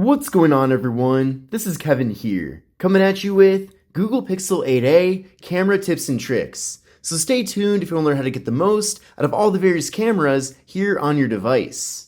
What's going on, everyone? This is Kevin here, coming at you with Google Pixel 8a camera tips and tricks. So stay tuned if you want to learn how to get the most out of all the various cameras here on your device.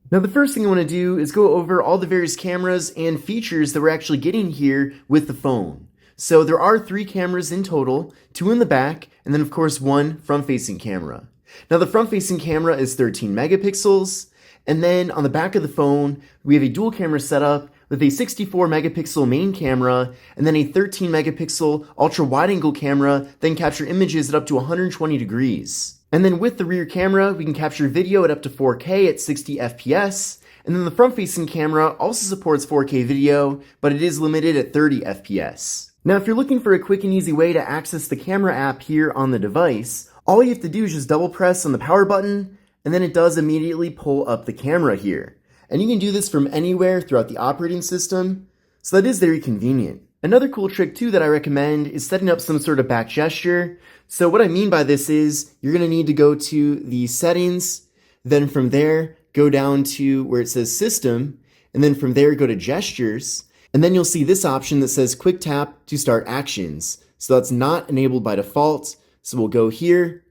Now, the first thing I want to do is go over all the various cameras and features that we're actually getting here with the phone. So there are 3 cameras in total, 2 in the back, and then of course 1 front-facing camera. Now the front-facing camera is 13 megapixels, and then on the back of the phone, we have a dual camera setup with a 64 megapixel main camera, and then a 13 megapixel ultra-wide-angle camera that can capture images at up to 120 degrees. And then with the rear camera, we can capture video at up to 4K at 60 FPS, and then the front-facing camera also supports 4K video, but it is limited at 30 FPS. Now, if you're looking for a quick and easy way to access the camera app here on the device, all you have to do is just double press on the power button, and then it does immediately pull up the camera here. And you can do this from anywhere throughout the operating system, so that is very convenient. Another cool trick too that I recommend is setting up some sort of back gesture. So what I mean by this is you're going to need to go to the settings, then from there go down to where it says system, and then from there go to gestures. And then you'll see this option that says quick tap to start actions. So that's not enabled by default. So we'll go here,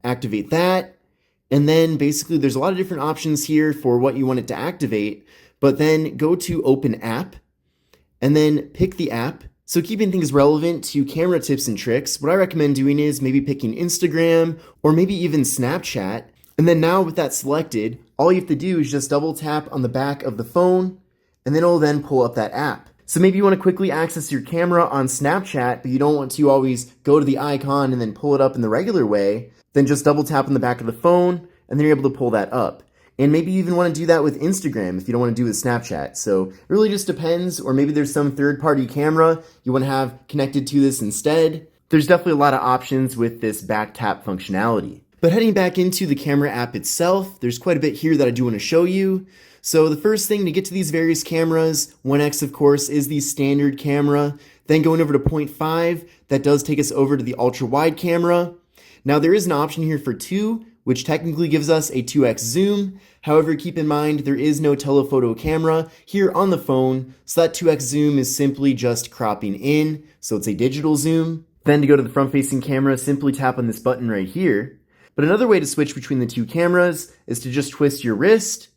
activate that. And then basically there's a lot of different options here for what you want it to activate, but then go to open app and then pick the app. So keeping things relevant to camera tips and tricks, what I recommend doing is maybe picking Instagram or maybe even Snapchat. And then now with that selected, all you have to do is just double tap on the back of the phone and then it'll then pull up that app. So maybe you want to quickly access your camera on Snapchat, but you don't want to always go to the icon and then pull it up in the regular way. Then just double tap on the back of the phone, and then you're able to pull that up. And maybe you even want to do that with Instagram if you don't want to do with Snapchat. So it really just depends, or maybe there's some third-party camera you want to have connected to this instead. There's definitely a lot of options with this back tap functionality. But heading back into the camera app itself, there's quite a bit here that I do want to show you. So the first thing to get to these various cameras, 1x of course is the standard camera, then going over to 0.5, that does take us over to the ultra wide camera. Now there is an option here for 2, which technically gives us a 2x zoom. However, keep in mind there is no telephoto camera here on the phone, so that 2x zoom is simply just cropping in, so it's a digital zoom. Then to go to the front-facing camera, simply tap on this button right here. But another way to switch between the 2 cameras is to just twist your wrist,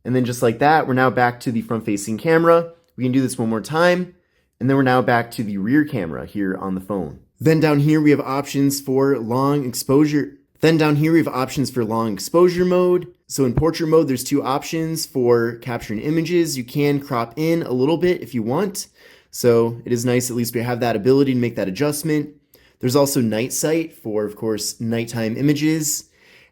and then just like that, we're now back to the front-facing camera. We can do this one more time, and then we're now back to the rear camera here on the phone. Then down here we have options for long exposure. Mode. So in portrait mode, there's 2 options for capturing images. You can crop in a little bit if you want. So it is nice, at least we have that ability to make that adjustment. There's also night sight for, of course, nighttime images.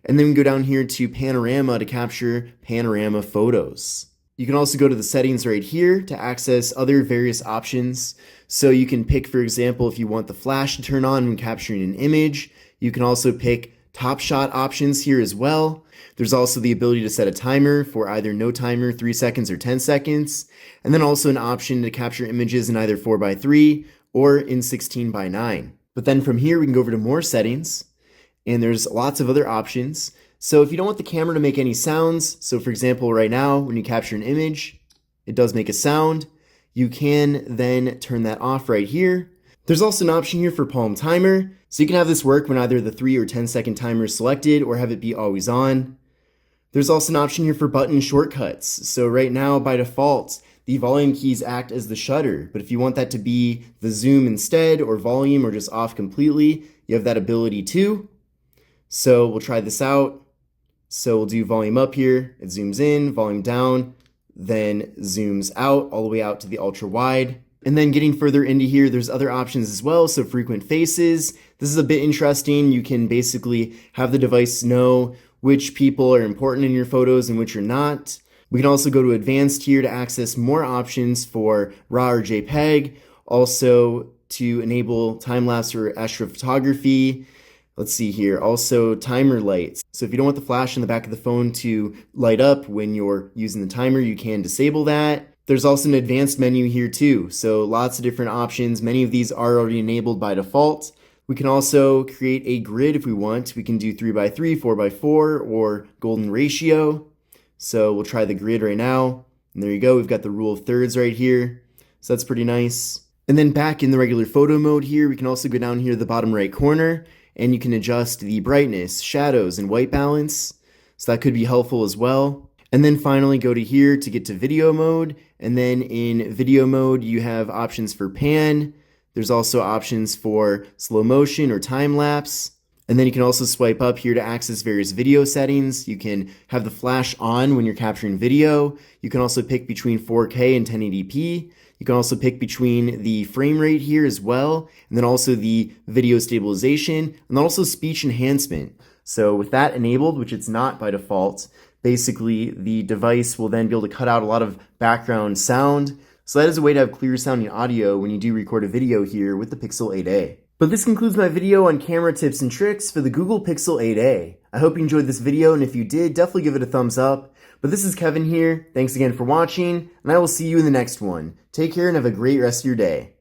And then we go down here to Panorama to capture panorama photos. You can also go to the settings right here to access other various options. So you can pick, for example, if you want the flash to turn on when capturing an image. You can also pick top shot options here as well. There's also the ability to set a timer for either no timer, 3 seconds or 10 seconds. And then also an option to capture images in either 4:3 or in 16:9. But then from here, we can go over to more settings. And there's lots of other options. So if you don't want the camera to make any sounds, so for example, right now, when you capture an image, it does make a sound, you can then turn that off right here. There's also an option here for palm timer, so you can have this work when either the 3 or 10-second timer is selected or have it be always on. There's also an option here for button shortcuts. So right now, by default, the volume keys act as the shutter, but if you want that to be the zoom instead, or volume, or just off completely, you have that ability too. So we'll try this out. So we'll do volume up here, it zooms in, volume down, then zooms out all the way out to the ultra wide. And then getting further into here, there's other options as well. So frequent faces, this is a bit interesting. You can basically have the device know which people are important in your photos and which are not. We can also go to advanced here to access more options for RAW or JPEG, also to enable time-lapse or astrophotography. Let's see here, also timer lights. So if you don't want the flash in the back of the phone to light up when you're using the timer, you can disable that. There's also an advanced menu here too, so lots of different options. Many of these are already enabled by default. We can also create a grid if we want. We can do 3x3, 4x4, or golden ratio. So we'll try the grid right now. And there you go, we've got the rule of thirds right here. So that's pretty nice. And then back in the regular photo mode here, we can also go down here to the bottom right corner, and you can adjust the brightness, shadows, and white balance. So that could be helpful as well. And then finally go to here to get to video mode. And then in video mode, you have options for pan. There's also options for slow motion or time lapse. And then you can also swipe up here to access various video settings. You can have the flash on when you're capturing video. You can also pick between 4K and 1080p. You can also pick between the frame rate here as well, and then also the video stabilization, and then also speech enhancement. So with that enabled, which it's not by default, basically the device will then be able to cut out a lot of background sound. So that is a way to have clear sounding audio when you do record a video here with the Pixel 8a. But this concludes my video on camera tips and tricks for the Google Pixel 8a. I hope you enjoyed this video, and if you did, definitely give it a thumbs up. But this is Kevin here. Thanks again for watching, and I will see you in the next one. Take care and have a great rest of your day.